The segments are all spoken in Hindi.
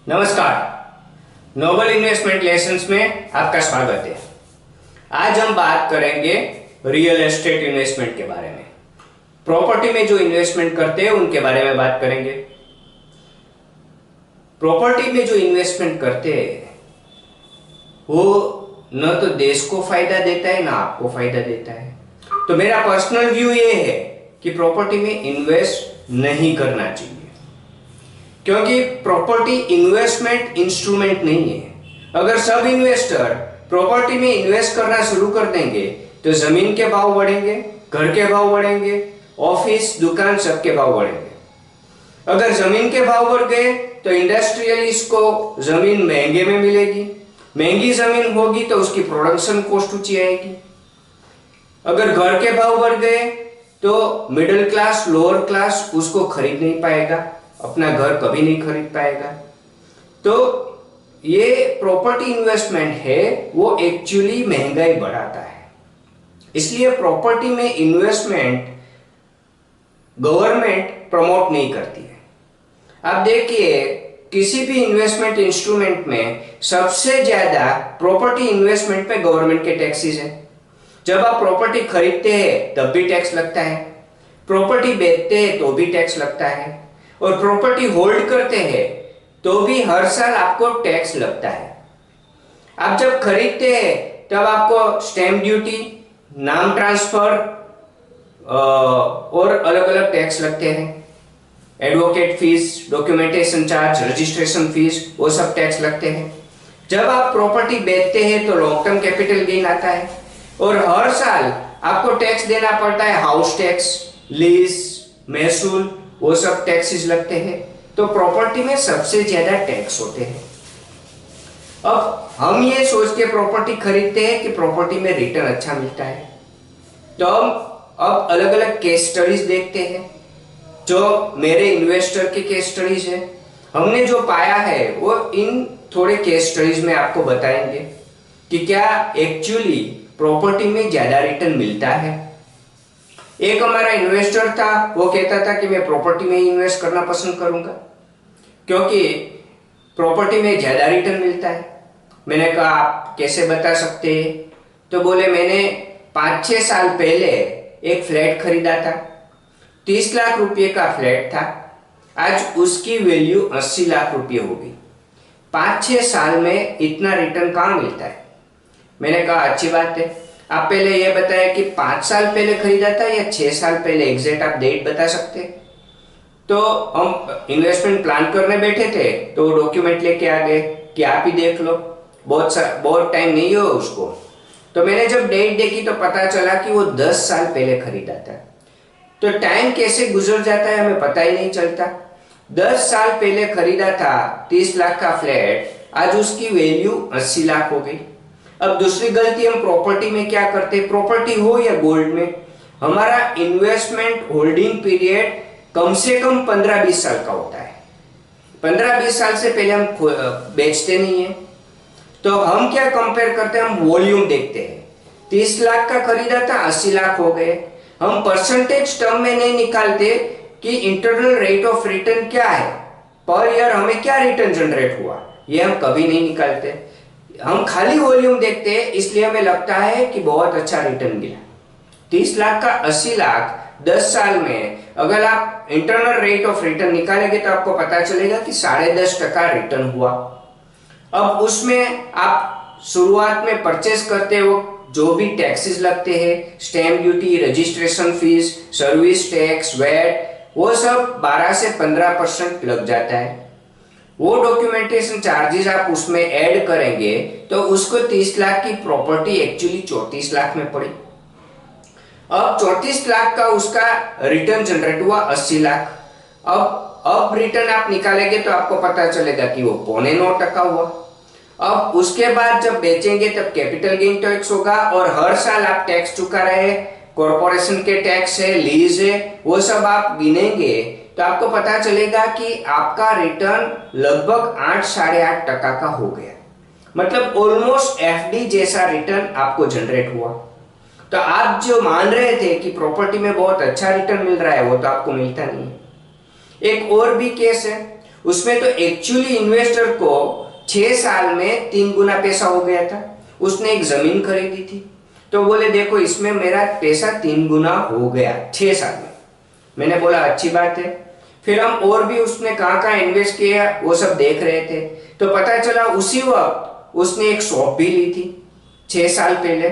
नमस्कार। नोबल इन्वेस्टमेंट लेसन्स में आपका स्वागत है। आज हम बात करेंगे रियल एस्टेट इन्वेस्टमेंट के बारे में। प्रॉपर्टी में जो इन्वेस्टमेंट करते हैं उनके बारे में बात करेंगे। प्रॉपर्टी में जो इन्वेस्टमेंट करते हैं वो न तो देश को फायदा देता है ना आपको फायदा देता है। तो मेरा पर्सनल व्यू ये है कि प्रॉपर्टी में इन्वेस्ट नहीं करना चाहिए, क्योंकि प्रॉपर्टी इन्वेस्टमेंट इंस्ट्रूमेंट नहीं है। अगर सब इन्वेस्टर प्रॉपर्टी में इन्वेस्ट करना शुरू कर देंगे तो जमीन के भाव बढ़ेंगे, घर के भाव बढ़ेंगे, ऑफिस दुकान सबके भाव बढ़ेंगे। अगर जमीन के भाव बढ़ गए तो इंडस्ट्रियलिस्ट को जमीन महंगे में मिलेगी, महंगी जमीन होगी तो उसकी प्रोडक्शन कॉस्ट ऊंची आएगी। अगर घर के भाव बढ़ गए तो मिडिल क्लास लोअर क्लास उसको खरीद नहीं पाएगा, अपना घर कभी नहीं खरीद पाएगा। तो ये प्रॉपर्टी इन्वेस्टमेंट है वो एक्चुअली महंगाई बढ़ाता है। इसलिए प्रॉपर्टी में इन्वेस्टमेंट गवर्नमेंट प्रमोट नहीं करती है। आप देखिए किसी भी इन्वेस्टमेंट इंस्ट्रूमेंट में सबसे ज्यादा प्रॉपर्टी इन्वेस्टमेंट पे गवर्नमेंट के टैक्सेस है। जब आप प्रॉपर्टी खरीदते हैं तब भी टैक्स लगता है, प्रॉपर्टी बेचते हैं तो भी टैक्स लगता है, और प्रॉपर्टी होल्ड करते हैं तो भी हर साल आपको टैक्स लगता है। आप जब खरीदते हैं तब आपको स्टैंप ड्यूटी, नाम ट्रांसफर और अलग अलग टैक्स लगते हैं। Advocate fees, documentation charge, registration fees, वो सब टैक्स लगते हैं। जब आप प्रॉपर्टी बेचते हैं तो लॉन्ग टर्म कैपिटल गेन आता है और हर साल आपको टैक्स देना पड़ता है। हाउस टैक्स, लीज, महसूल, वो सब टैक्सेस लगते हैं। तो प्रॉपर्टी में सबसे ज्यादा टैक्स होते हैं। अब हम ये सोच के प्रॉपर्टी खरीदते हैं कि प्रॉपर्टी में रिटर्न अच्छा मिलता है, तो हम अब अलग अलग केस स्टडीज देखते हैं। जो मेरे इन्वेस्टर के केस स्टडीज है, हमने जो पाया है वो इन थोड़े केस स्टडीज में आपको बताएंगे कि क्या एक्चुअली प्रॉपर्टी में ज्यादा रिटर्न मिलता है। एक हमारा इन्वेस्टर था, वो कहता था कि मैं प्रॉपर्टी में ही इन्वेस्ट करना पसंद करूंगा क्योंकि प्रॉपर्टी में ज्यादा रिटर्न मिलता है। मैंने कहा आप कैसे बता सकते हैं? तो बोले मैंने 5-6 साल पहले एक फ्लैट खरीदा था, 30 लाख रुपए का फ्लैट था, आज उसकी वैल्यू 80 लाख रुपए हो गई। 5-6 साल में इतना रिटर्न कहाँ मिलता है? मैंने कहा अच्छी बात है, आप पहले ये बताएं कि 5 साल पहले खरीदा था या 6 साल पहले, एग्जैक्ट आप डेट बता सकते हैं? तो हम इन्वेस्टमेंट प्लान करने बैठे थे तो डॉक्यूमेंट लेके आ गए कि आप ही देख लो, बहुत टाइम नहीं हो उसको। तो मैंने जब डेट देखी तो पता चला कि वो 10 साल पहले खरीदा था। तो टाइम कैसे गुजर जाता है हमें पता ही नहीं चलता। 10 साल पहले खरीदा था 30 लाख का फ्लैट, आज उसकी वैल्यू 80 लाख हो गई। अब दूसरी गलती हम प्रॉपर्टी में क्या करते हैं, प्रॉपर्टी हो या गोल्ड में, हमारा इन्वेस्टमेंट होल्डिंग पीरियड कम से कम 15-20 साल का होता है। 15-20 साल से पहले हम बेचते नहीं है। तो हम क्या कंपेयर करते हैं, हम वॉल्यूम देखते हैं। 30 लाख का खरीदा था, 80 लाख हो गए। हम परसेंटेज टर्म में नहीं निकालते कि इंटरनल रेट ऑफ रिटर्न क्या है, पर ईयर हमें क्या रिटर्न जनरेट हुआ, ये हम कभी नहीं निकालते। हम खाली वॉल्यूम देखते हैं, इसलिए हमें लगता है कि बहुत अच्छा रिटर्न मिला। 30 लाख का 80 लाख 10 साल में अगर आप इंटरनल रेट ऑफ रिटर्न निकालेंगे तो आपको पता चलेगा कि 10.5% रिटर्न हुआ। अब उसमें आप शुरुआत में परचेस करते हो, जो भी टैक्सेस लगते हैं, stamp duty, registration fee, service tax, VAT, वो सब 12 से 15% लग जाता है। वो डॉक्यूमेंटेशन चार्जेस आप उसमें ऐड करेंगे तो उसको 30 लाख की प्रॉपर्टी एक्चुअली 34 लाख में पड़ी। अब 34 लाख का उसका रिटर्न जनरेट हुआ 80 लाख। अब रिटर्न आप निकालेंगे तो आपको पता चलेगा कि वो 9.25% हुआ। अब उसके बाद जब बेचेंगे तब कैपिटल गेन टैक्स होगा और हर साल आप टैक्स चुका रहे, कॉर्पोरेशन के टैक्स है, लीज है, वो सब आप गिनेंगे तो आपको पता चलेगा कि आपका रिटर्न लगभग 8-8.5% का हो गया। मतलब ऑलमोस्ट एफडी जैसा रिटर्न आपको जनरेट हुआ। तो आप जो मान रहे थे कि प्रॉपर्टी में बहुत अच्छा रिटर्न मिल रहा है, वो तो आपको मिलता नहीं है। एक और भी केस है, उसमें तो एक्चुअली इन्वेस्टर को 6 साल में 3 गुना पैसा हो गया था। उसने एक जमीन खरीदी थी, तो बोले देखो इसमें मेरा पैसा 3 गुना हो गया 6 साल में। मैंने बोला अच्छी बात है। फिर हम और भी उसने कहाँ कहाँ इन्वेस्ट किया वो सब देख रहे थे, तो पता चला उसी वक्त उसने एक शॉप भी ली थी 6 साल पहले।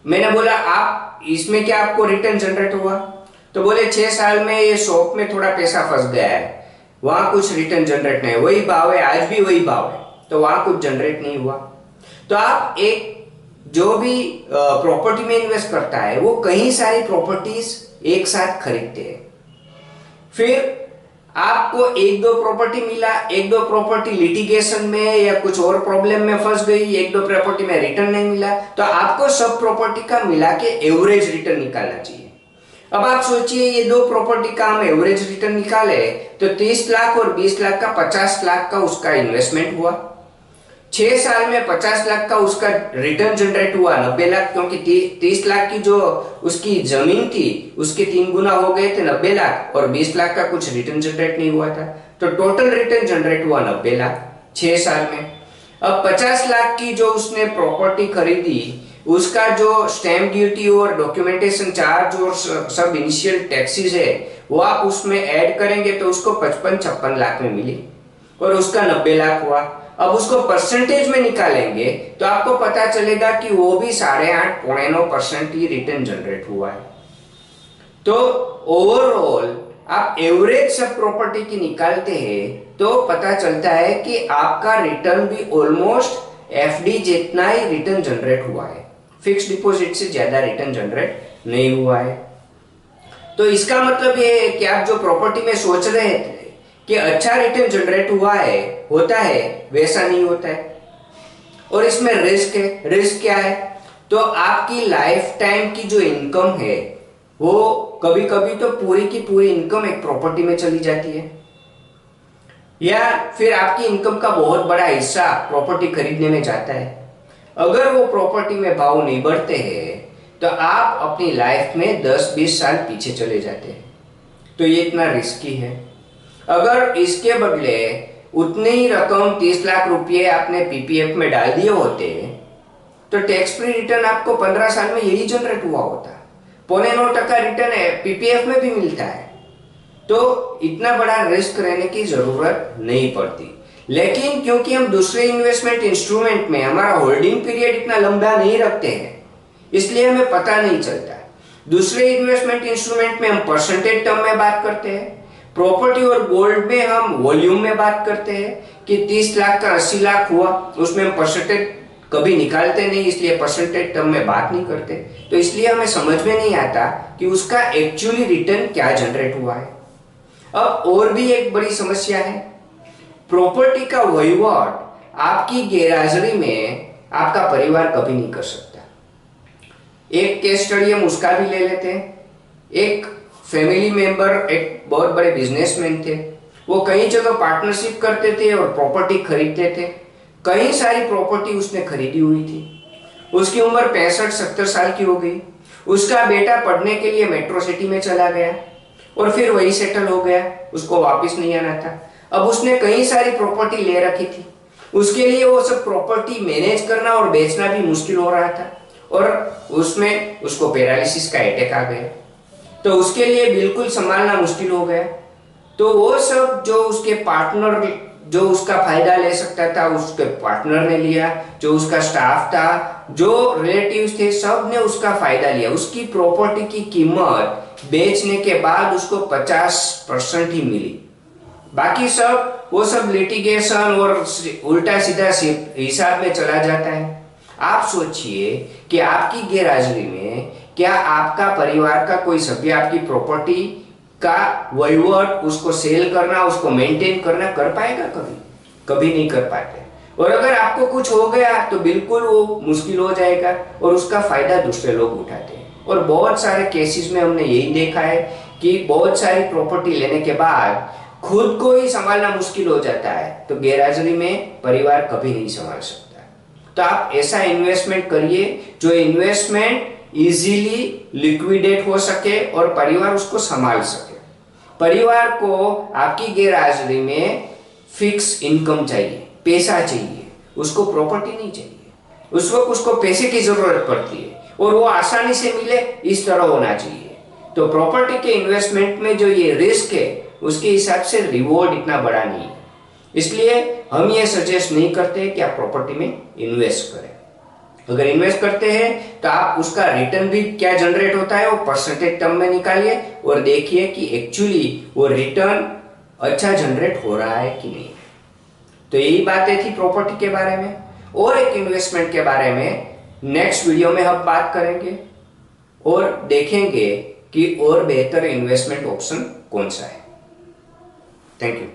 मैंने बोला आप इसमें क्या आपको रिटर्न जनरेट हुआ? तो बोले 6 साल में ये शॉप में थोड़ा पैसा फंस गया है, वहां कुछ रिटर्न जनरेट नहीं, वही भाव है, आज भी वही भाव है, तो वहां कुछ जनरेट नहीं हुआ। तो आप एक जो भी प्रॉपर्टी में इन्वेस्ट करता है वो कई सारी प्रॉपर्टीज एक साथ खरीदते हैं। फिर आपको एक दो प्रॉपर्टी मिला, एक दो प्रॉपर्टी लिटिगेशन में या कुछ और प्रॉब्लम में फंस गई, एक दो प्रॉपर्टी में रिटर्न नहीं मिला, तो आपको सब प्रॉपर्टी का मिला के एवरेज रिटर्न निकालना चाहिए। अब आप सोचिए ये दो प्रॉपर्टी का हम एवरेज रिटर्न निकाले तो 30 लाख और 20 लाख का 50 लाख का उसका इन्वेस्टमेंट हुआ। 6 साल में 50 लाख का उसका रिटर्न जनरेट हुआ 90 लाख, क्योंकि 30 लाख की जो उसकी जमीन थी उसके 3 गुना हो गए थे 90 लाख, और 20 लाख का कुछ रिटर्न जनरेट नहीं हुआ था, तो टोटल रिटर्न जनरेट हुआ 90 लाख 6 साल में। अब 50 लाख की जो उसने प्रॉपर्टी खरीदी उसका जो स्टैम्प ड्यूटी और डॉक्यूमेंटेशन चार्ज और सब इनिशियल टैक्सेस है वो आप उसमें ऐड करेंगे तो उसको 55-56 लाख में मिली, और उसका 90 लाख हुआ। अब उसको परसेंटेज में निकालेंगे तो आपको पता चलेगा कि वो भी 8.5-9% ही रिटर्न जनरेट हुआ है। तो ओवरऑल आप एवरेज सब प्रॉपर्टी की निकालते हैं तो पता चलता है कि आपका रिटर्न भी ऑलमोस्ट एफडी जितना ही रिटर्न जनरेट हुआ है, फिक्स डिपॉजिट से ज्यादा रिटर्न जनरेट नहीं हुआ है। तो इसका मतलब ये है कि आप जो प्रॉपर्टी में सोच रहे थे कि अच्छा रिटर्न जनरेट हुआ है होता है, वैसा नहीं होता है। और इसमें रिस्क है। रिस्क क्या है? तो आपकी लाइफ टाइम की जो इनकम है वो कभी कभी तो पूरी की पूरी इनकम एक प्रॉपर्टी में चली जाती है, या फिर आपकी इनकम का बहुत बड़ा हिस्सा प्रॉपर्टी खरीदने में जाता है। अगर वो प्रॉपर्टी में भाव नहीं बढ़ते हैं तो आप अपनी लाइफ में 10-20 साल पीछे चले जाते हैं, तो ये इतना रिस्की है। अगर इसके बदले उतनी ही रकम 30 लाख रुपए आपने पीपीएफ में डाल दिए होते तो टैक्स फ्री रिटर्न आपको 15 साल में यही जनरेट हुआ होता। 9.25% रिटर्न है पीपीएफ में भी मिलता है, तो इतना बड़ा रिस्क रहने की जरूरत नहीं पड़ती। लेकिन क्योंकि हम दूसरे इन्वेस्टमेंट इंस्ट्रूमेंट में हमारा होल्डिंग पीरियड इतना लंबा नहीं रखते हैं इसलिए हमें पता नहीं चलता। दूसरे इन्वेस्टमेंट इंस्ट्रूमेंट में हम परसेंटेज टर्म में बात करते हैं, प्रॉपर्टी और गोल्ड में हम वॉल्यूम में बात करते हैं कि 30 लाख का 80 लाख हुआ, उसमें हम परसेंटेज कभी निकालते नहीं इसलिए परसेंटेज टर्म में बात नहीं करते, तो इसलिए हमें समझ में नहीं आता कि उसका एक्चुअली रिटर्न क्या जनरेट हुआ है। अब और भी एक बड़ी समस्या है, प्रॉपर्टी का वहीवट आपकी गैरहाजिरी में आपका परिवार कभी नहीं कर सकता। एक केस स्टडी हम उसका भी ले लेते हैं। एक फैमिली मेंबर एक बहुत बड़े बिजनेसमैन थे, वो कई जगह पार्टनरशिप करते थे और प्रॉपर्टी खरीदते थे। कई सारी प्रॉपर्टी उसने खरीदी हुई थी। उसकी उम्र 65-70 साल की हो गई। उसका बेटा पढ़ने के लिए मेट्रो सिटी में चला गया और फिर वही सेटल हो गया, उसको वापस नहीं आना था। अब उसने कई सारी प्रॉपर्टी ले रखी थी, उसके लिए वो सब प्रॉपर्टी मैनेज करना और बेचना भी मुश्किल हो रहा था, और उसमें उसको पैरालिसिस का अटैक आ गया, तो उसके लिए बिल्कुल संभालना मुश्किल हो गया। तो वो सब जो उसके पार्टनर जो उसका फायदा ले सकता था उसके पार्टनर ने लिया, जो उसका स्टाफ था, जो रिलेटिव्स थे, सब ने उसका फायदा लिया। उसकी प्रॉपर्टी की कीमत बेचने के बाद उसको 50% ही मिली, बाकी सब वो सब लिटिगेशन और उल्टा सीधा हिसाब में चला जाता है। आप सोचिए कि आपकी गैरहाजिरी में क्या आपका परिवार का कोई सभ्य आपकी प्रॉपर्टी का वहीवट, उसको सेल करना, उसको मेंटेन करना कर पाएगा? कभी नहीं कर पाते। और अगर आपको कुछ हो गया तो बिल्कुल वो मुश्किल हो जाएगा और उसका फायदा दूसरे लोग उठाते हैं। और बहुत सारे केसेस में हमने यही देखा है कि बहुत सारी प्रॉपर्टी लेने के बाद खुद को ही संभालना मुश्किल हो जाता है, तो गैरहाजिरी में परिवार कभी नहीं संभाल सकता। तो आप ऐसा इन्वेस्टमेंट करिए जो इन्वेस्टमेंट इजीली लिक्विडेट हो सके और परिवार उसको संभाल सके। परिवार को आपकी गैरहाजिरी में फिक्स इनकम चाहिए, पैसा चाहिए, उसको प्रॉपर्टी नहीं चाहिए। उस वक्त उसको पैसे की जरूरत पड़ती है और वो आसानी से मिले, इस तरह होना चाहिए। तो प्रॉपर्टी के इन्वेस्टमेंट में जो ये रिस्क है उसके हिसाब से रिवॉर्ड इतना बड़ा नहीं है, इसलिए हम ये सजेस्ट नहीं करते कि आप प्रॉपर्टी में इन्वेस्ट करें। अगर इन्वेस्ट करते हैं तो आप उसका रिटर्न भी क्या जनरेट होता है वो परसेंटेज टर्म में निकालिए और देखिए कि एक्चुअली वो रिटर्न अच्छा जनरेट हो रहा है कि नहीं। तो यही बातें थी प्रॉपर्टी के बारे में। और एक इन्वेस्टमेंट के बारे में नेक्स्ट वीडियो में हम बात करेंगे और देखेंगे कि और बेहतर इन्वेस्टमेंट ऑप्शन कौन सा है। Thank you.